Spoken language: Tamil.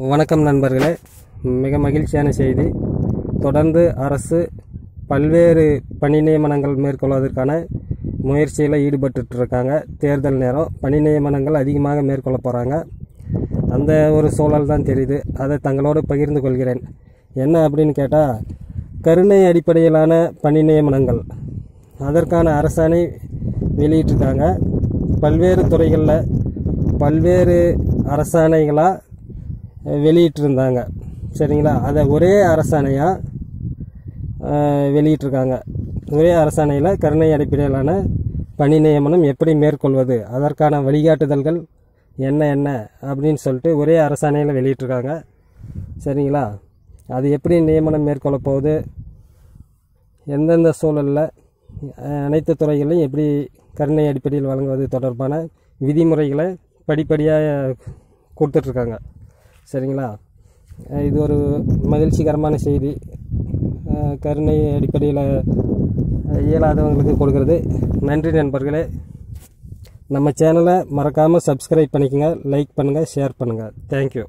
வணக்கம் நண்பர்களே, மிக மகிழ்ச்சியான செய்தி. தொடர்ந்து அரசு பல்வேறு பணி நியமனங்கள் மேற்கொள்வதற்கான முயற்சியில் ஈடுபட்டு இருக்காங்க. தேர்தல் நேரம் பணி நியமனங்கள் அதிகமாக மேற்கொள்ள போகிறாங்க. அந்த ஒரு சூழல் தான் தெரியுது. அதை தங்களோடு பகிர்ந்து கொள்கிறேன். என்ன அப்படின்னு கேட்டால், கருணை அடிப்படையிலான பணி நியமனங்கள் அதற்கான அரசாணை வெளியிட்டிருக்காங்க. பல்வேறு துறைகளில் பல்வேறு அரசாணைகளாக வெளியிட்டிருந்தாங்க. சரிங்களா? அதை ஒரே அரசாணையாக வெளியிட்டிருக்காங்க. ஒரே அரசாணையில் கருணை அடிப்படையிலான பணி நியமனம் எப்படி மேற்கொள்வது, அதற்கான வழிகாட்டுதல்கள் என்ன அப்படின்னு சொல்லிட்டு ஒரே அரசாணையில் வெளியிட்டிருக்காங்க. சரிங்களா? அது எப்படி நியமனம் மேற்கொள்ள போகுது, எந்தெந்த சூழலில் அனைத்து துறைகளையும் எப்படி கருணை அடிப்படையில் வழங்குவது தொடர்பான விதிமுறைகளை படிப்படியாக கொடுத்துட்ருக்காங்க. சரிங்களா? இது ஒரு மகிழ்ச்சிகரமான செய்தி. கருணை அடிப்படையில் இயலாதவங்களுக்கு கொடுக்கறது. நன்றி நண்பர்களே. நம்ம சேனலை மறக்காமல் சப்ஸ்கிரைப் பண்ணிக்கோங்க, லைக் பண்ணுங்கள், ஷேர் பண்ணுங்கள். தேங்க்யூ.